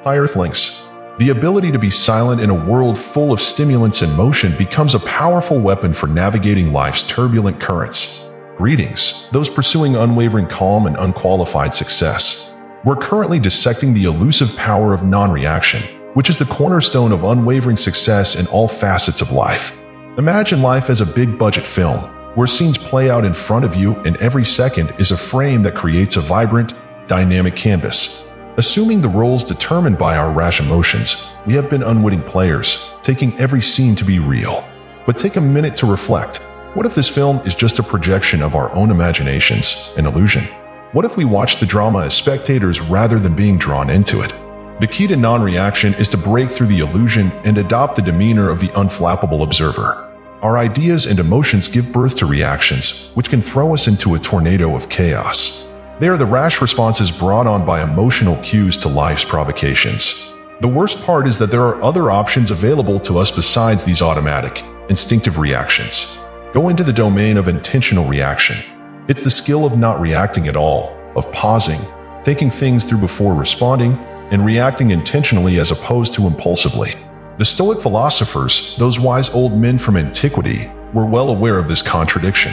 Hi Earthlings. The ability to be silent in a world full of stimulants and motion becomes a powerful weapon for navigating life's turbulent currents. Greetings, those pursuing unwavering calm and unqualified success. We're currently dissecting the elusive power of non-reaction, which is the cornerstone of unwavering success in all facets of life. Imagine life as a big-budget film, where scenes play out in front of you and every second is a frame that creates a vibrant, dynamic canvas. Assuming the roles determined by our rash emotions, we have been unwitting players, taking every scene to be real. But take a minute to reflect. What if this film is just a projection of our own imaginations, an illusion? What if we watch the drama as spectators rather than being drawn into it? The key to non-reaction is to break through the illusion and adopt the demeanor of the unflappable observer. Our ideas and emotions give birth to reactions, which can throw us into a tornado of chaos. They are the rash responses brought on by emotional cues to life's provocations. The worst part is that there are other options available to us besides these automatic, instinctive reactions. Go into the domain of intentional reaction. It's the skill of not reacting at all, of pausing, thinking things through before responding, and reacting intentionally as opposed to impulsively. The Stoic philosophers, those wise old men from antiquity, were well aware of this contradiction.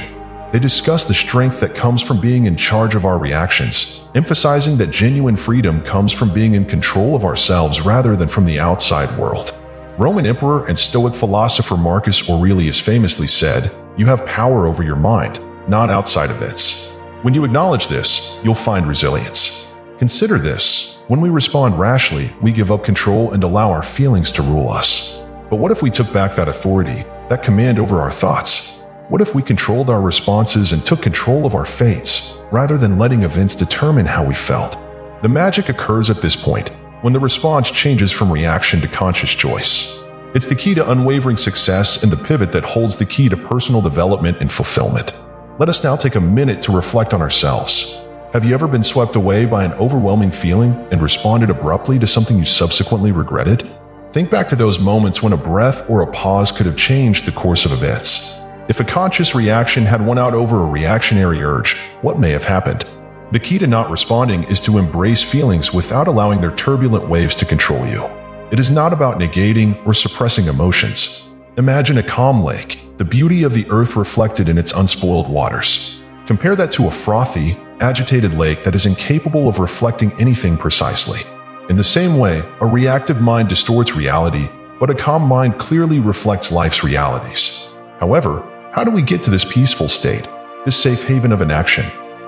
They discuss the strength that comes from being in charge of our reactions, emphasizing that genuine freedom comes from being in control of ourselves rather than from the outside world. Roman emperor and Stoic philosopher Marcus Aurelius famously said, "You have power over your mind, not outside events." When you acknowledge this, you'll find resilience. Consider this. When we respond rashly, we give up control and allow our feelings to rule us. But what if we took back that authority, that command over our thoughts? What if we controlled our responses and took control of our fates, rather than letting events determine how we felt? The magic occurs at this point, when the response changes from reaction to conscious choice. It's the key to unwavering success and the pivot that holds the key to personal development and fulfillment. Let us now take a minute to reflect on ourselves. Have you ever been swept away by an overwhelming feeling and responded abruptly to something you subsequently regretted? Think back to those moments when a breath or a pause could have changed the course of events. If a conscious reaction had won out over a reactionary urge, what may have happened? The key to not responding is to embrace feelings without allowing their turbulent waves to control you. It is not about negating or suppressing emotions. Imagine a calm lake, the beauty of the earth reflected in its unspoiled waters. Compare that to a frothy, agitated lake that is incapable of reflecting anything precisely. In the same way, a reactive mind distorts reality, but a calm mind clearly reflects life's realities. However, how do we get to this peaceful state, this safe haven of inaction?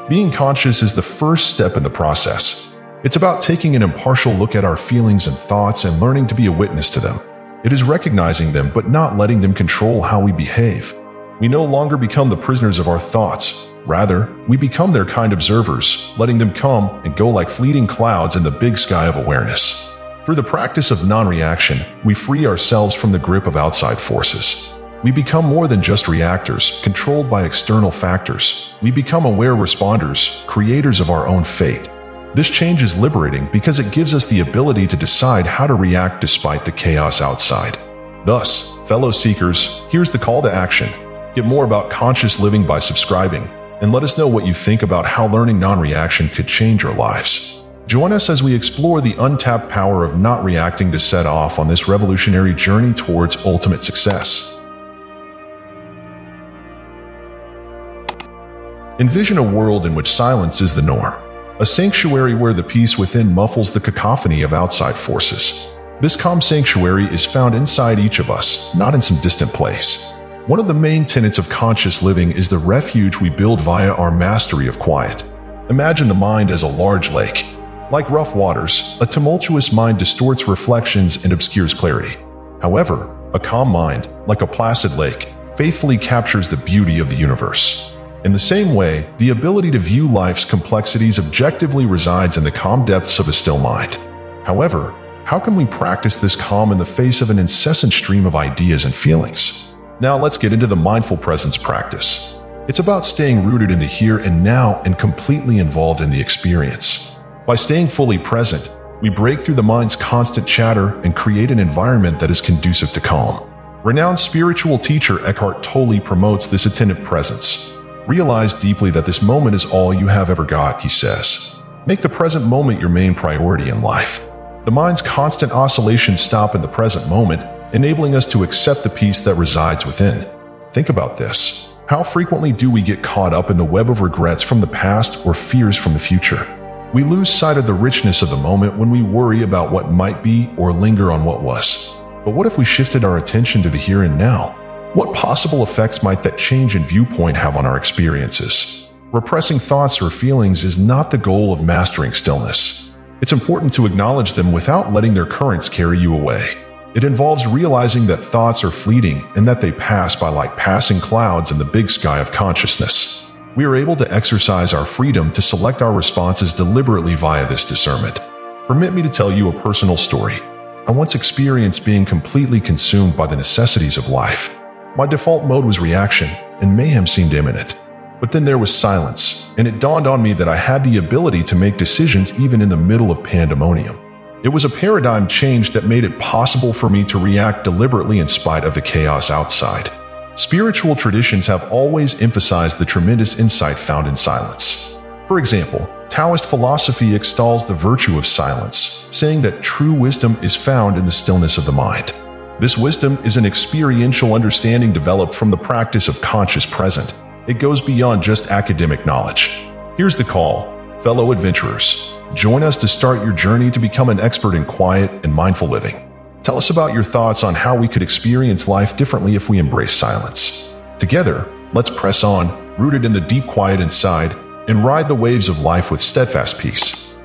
Being conscious is the first step in the process. It's about taking an impartial look at our feelings and thoughts and learning to be a witness to them. It is recognizing them but not letting them control how we behave. We no longer become the prisoners of our thoughts. Rather, we become their kind observers, letting them come and go like fleeting clouds in the big sky of awareness. Through the practice of non-reaction, we free ourselves from the grip of outside forces. We become more than just reactors, controlled by external factors. We become aware responders, creators of our own fate. This change is liberating because it gives us the ability to decide how to react despite the chaos outside. Thus, fellow seekers, here's the call to action. Get more about conscious living by subscribing, and let us know what you think about how learning non-reaction could change our lives. Join us as we explore the untapped power of not reacting to set off on this revolutionary journey towards ultimate success. Envision a world in which silence is the norm, a sanctuary where the peace within muffles the cacophony of outside forces. This calm sanctuary is found inside each of us, not in some distant place. One of the main tenets of conscious living is the refuge we build via our mastery of quiet. Imagine the mind as a large lake. Like rough waters, a tumultuous mind distorts reflections and obscures clarity. However, a calm mind, like a placid lake, faithfully captures the beauty of the universe. In the same way, the ability to view life's complexities objectively resides in the calm depths of a still mind. However, how can we practice this calm in the face of an incessant stream of ideas and feelings? Now let's get into the mindful presence practice. It's about staying rooted in the here and now and completely involved in the experience. By staying fully present, we break through the mind's constant chatter and create an environment that is conducive to calm. Renowned spiritual teacher Eckhart Tolle promotes this attentive presence. Realize deeply that this moment is all you have ever got, he says. Make the present moment your main priority in life. The mind's constant oscillations stop in the present moment, enabling us to accept the peace that resides within. Think about this. How frequently do we get caught up in the web of regrets from the past or fears from the future? We lose sight of the richness of the moment when we worry about what might be or linger on what was. But what if we shifted our attention to the here and now? What possible effects might that change in viewpoint have on our experiences? Repressing thoughts or feelings is not the goal of mastering stillness. It's important to acknowledge them without letting their currents carry you away. It involves realizing that thoughts are fleeting and that they pass by like passing clouds in the big sky of consciousness. We are able to exercise our freedom to select our responses deliberately via this discernment. Permit me to tell you a personal story. I once experienced being completely consumed by the necessities of life. My default mode was reaction, and mayhem seemed imminent. But then there was silence, and it dawned on me that I had the ability to make decisions even in the middle of pandemonium. It was a paradigm change that made it possible for me to react deliberately in spite of the chaos outside. Spiritual traditions have always emphasized the tremendous insight found in silence. For example, Taoist philosophy extols the virtue of silence, saying that true wisdom is found in the stillness of the mind. This wisdom is an experiential understanding developed from the practice of conscious present. It goes beyond just academic knowledge. Here's the call, fellow adventurers. Join us to start your journey to become an expert in quiet and mindful living. Tell us about your thoughts on how we could experience life differently if we embrace silence. Together, let's press on, rooted in the deep quiet inside, and ride the waves of life with steadfast peace.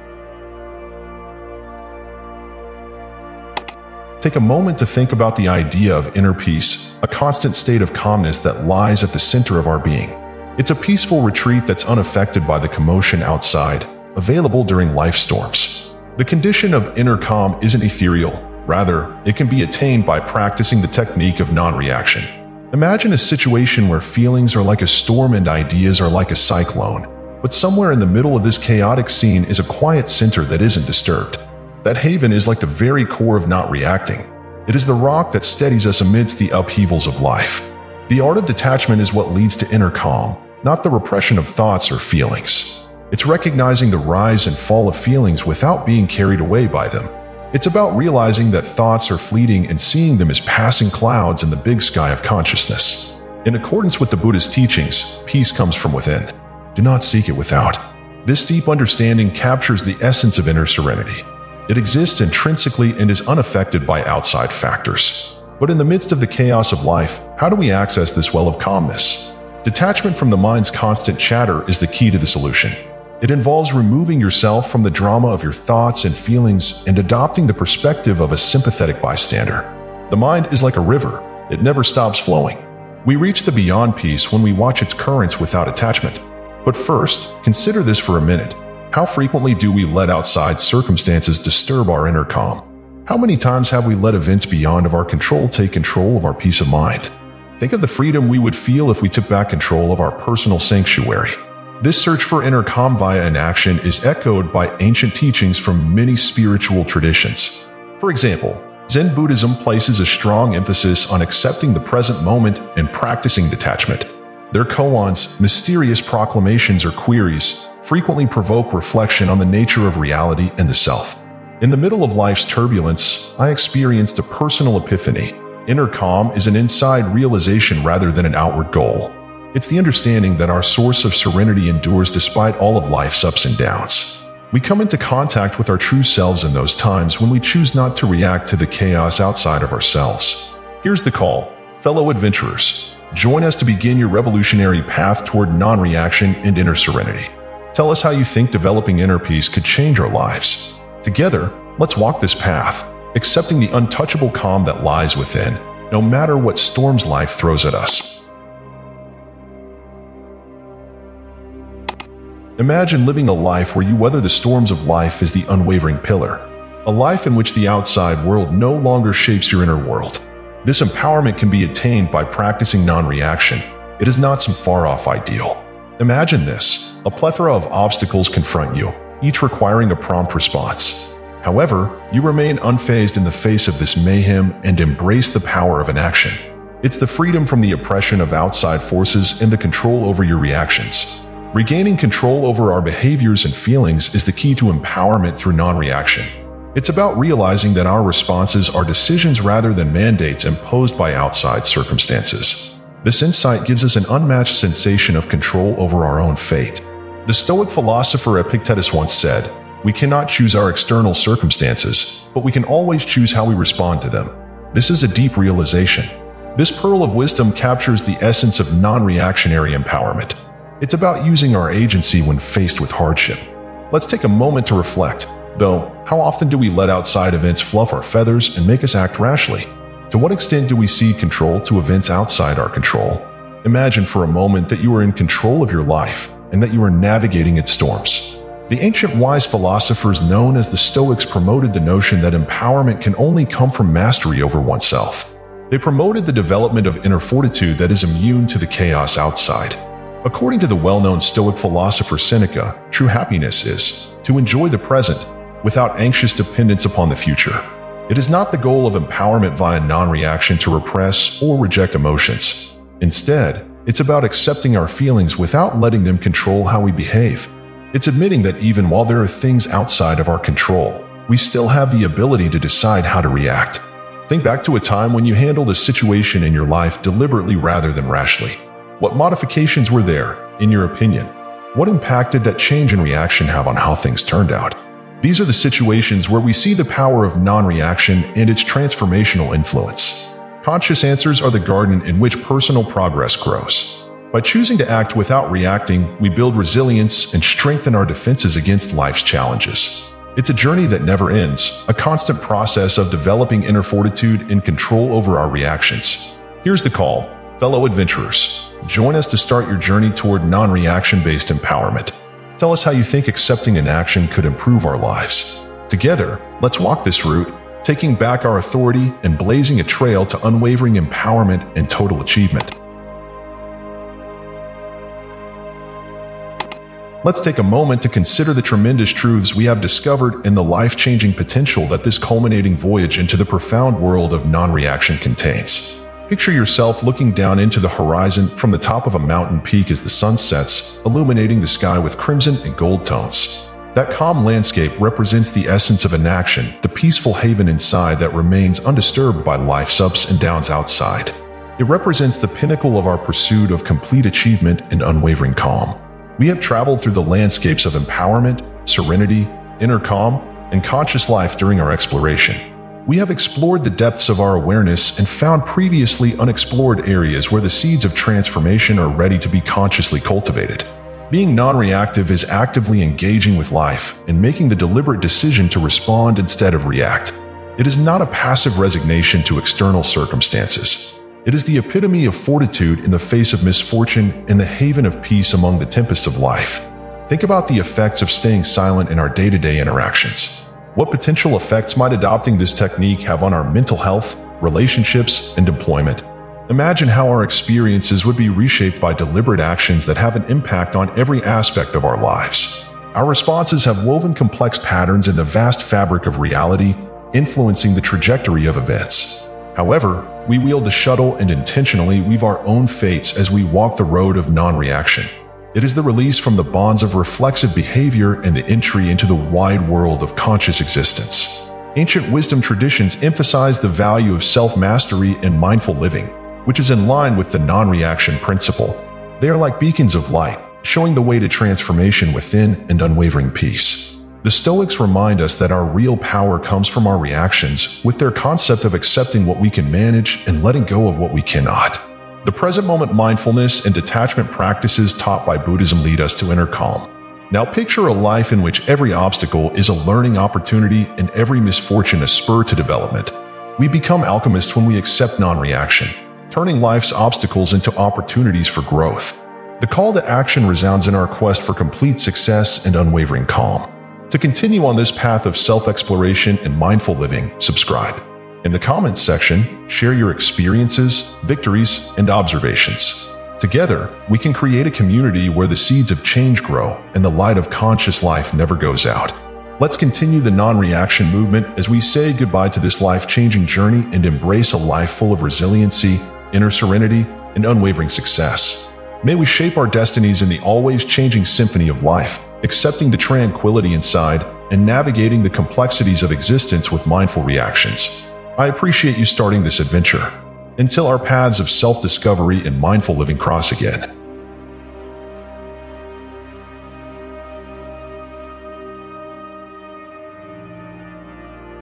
Take a moment to think about the idea of inner peace, a constant state of calmness that lies at the center of our being. It's a peaceful retreat that's unaffected by the commotion outside, available during life storms. The condition of inner calm isn't ethereal. Rather, it can be attained by practicing the technique of non-reaction. Imagine a situation where feelings are like a storm and ideas are like a cyclone. But somewhere in the middle of this chaotic scene is a quiet center that isn't disturbed. That haven is like the very core of not reacting. It is the rock that steadies us amidst the upheavals of life. The art of detachment is what leads to inner calm, not the repression of thoughts or feelings. It's recognizing the rise and fall of feelings without being carried away by them. It's about realizing that thoughts are fleeting and seeing them as passing clouds in the big sky of consciousness. In accordance with the Buddha's teachings, peace comes from within. Do not seek it without. This deep understanding captures the essence of inner serenity. It exists intrinsically and is unaffected by outside factors. But in the midst of the chaos of life, how do we access this well of calmness? Detachment from the mind's constant chatter is the key to the solution. It involves removing yourself from the drama of your thoughts and feelings and adopting the perspective of a sympathetic bystander. The mind is like a river. It never stops flowing. We reach the beyond peace when we watch its currents without attachment. But first, consider this for a minute. How frequently do we let outside circumstances disturb our inner calm? How many times have we let events beyond of our control take control of our peace of mind? Think of the freedom we would feel if we took back control of our personal sanctuary. This search for inner calm via inaction is echoed by ancient teachings from many spiritual traditions. For example, Zen Buddhism places a strong emphasis on accepting the present moment and practicing detachment. Their koans, mysterious proclamations or queries, frequently provoke reflection on the nature of reality and the self. In the middle of life's turbulence, I experienced a personal epiphany. Inner calm is an inside realization rather than an outward goal. It's the understanding that our source of serenity endures despite all of life's ups and downs. We come into contact with our true selves in those times when we choose not to react to the chaos outside of ourselves. Here's the call, fellow adventurers. Join us to begin your revolutionary path toward non-reaction and inner serenity. Tell us how you think developing inner peace could change our lives. Together, let's walk this path, accepting the untouchable calm that lies within, no matter what storms life throws at us. Imagine living a life where you weather the storms of life as the unwavering pillar, a life in which the outside world no longer shapes your inner world. This empowerment can be attained by practicing non-reaction. It is not some far-off ideal. Imagine this: a plethora of obstacles confront you, each requiring a prompt response. However, you remain unfazed in the face of this mayhem and embrace the power of inaction. It's the freedom from the oppression of outside forces and the control over your reactions. Regaining control over our behaviors and feelings is the key to empowerment through non-reaction. It's about realizing that our responses are decisions rather than mandates imposed by outside circumstances. This insight gives us an unmatched sensation of control over our own fate. The Stoic philosopher Epictetus once said, "We cannot choose our external circumstances, but we can always choose how we respond to them." This is a deep realization. This pearl of wisdom captures the essence of non-reactionary empowerment. It's about using our agency when faced with hardship. Let's take a moment to reflect. Though, how often do we let outside events fluff our feathers and make us act rashly? To what extent do we cede control to events outside our control? Imagine for a moment that you are in control of your life and that you are navigating its storms. The ancient wise philosophers known as the Stoics promoted the notion that empowerment can only come from mastery over oneself. They promoted the development of inner fortitude that is immune to the chaos outside. According to the well-known Stoic philosopher Seneca, true happiness is to enjoy the present without anxious dependence upon the future. It is not the goal of empowerment via non-reaction to repress or reject emotions. Instead, it's about accepting our feelings without letting them control how we behave. It's admitting that even while there are things outside of our control, we still have the ability to decide how to react. Think back to a time when you handled a situation in your life deliberately rather than rashly. What modifications were there, in your opinion? What impact did that change in reaction have on how things turned out? These are the situations where we see the power of non-reaction and its transformational influence. Conscious answers are the garden in which personal progress grows. By choosing to act without reacting, we build resilience and strengthen our defenses against life's challenges. It's a journey that never ends, a constant process of developing inner fortitude and control over our reactions. Here's the call, fellow adventurers. Join us to start your journey toward non-reaction-based empowerment. Tell us how you think accepting an action could improve our lives. Together, let's walk this route, taking back our authority and blazing a trail to unwavering empowerment and total achievement. Let's take a moment to consider the tremendous truths we have discovered and the life-changing potential that this culminating voyage into the profound world of non-reaction contains. Picture yourself looking down into the horizon from the top of a mountain peak as the sun sets, illuminating the sky with crimson and gold tones. That calm landscape represents the essence of inaction, the peaceful haven inside that remains undisturbed by life's ups and downs outside. It represents the pinnacle of our pursuit of complete achievement and unwavering calm. We have traveled through the landscapes of empowerment, serenity, inner calm, and conscious life during our exploration. We have explored the depths of our awareness and found previously unexplored areas where the seeds of transformation are ready to be consciously cultivated. Being non-reactive is actively engaging with life and making the deliberate decision to respond instead of react. It is not a passive resignation to external circumstances. It is the epitome of fortitude in the face of misfortune and the haven of peace among the tempest of life. Think about the effects of staying silent in our day-to-day interactions. What potential effects might adopting this technique have on our mental health, relationships, and employment? Imagine how our experiences would be reshaped by deliberate actions that have an impact on every aspect of our lives. Our responses have woven complex patterns in the vast fabric of reality, influencing the trajectory of events. However, we wield the shuttle and intentionally weave our own fates as we walk the road of non-reaction. It is the release from the bonds of reflexive behavior and the entry into the wide world of conscious existence. Ancient wisdom traditions emphasize the value of self-mastery and mindful living, which is in line with the non-reaction principle. They are like beacons of light, showing the way to transformation within and unwavering peace. The Stoics remind us that our real power comes from our reactions, with their concept of accepting what we can manage and letting go of what we cannot. The present moment mindfulness and detachment practices taught by Buddhism lead us to inner calm. Now picture a life in which every obstacle is a learning opportunity and every misfortune a spur to development. We become alchemists when we accept non-reaction, turning life's obstacles into opportunities for growth. The call to action resounds in our quest for complete success and unwavering calm. To continue on this path of self-exploration and mindful living, subscribe. In the comments section, share your experiences, victories, and observations. Together, we can create a community where the seeds of change grow and the light of conscious life never goes out. Let's continue the non-reaction movement as we say goodbye to this life-changing journey and embrace a life full of resiliency, inner serenity, and unwavering success. May we shape our destinies in the always changing symphony of life, accepting the tranquility inside, and navigating the complexities of existence with mindful reactions. I appreciate you starting this adventure. Until our paths of self-discovery and mindful living cross again.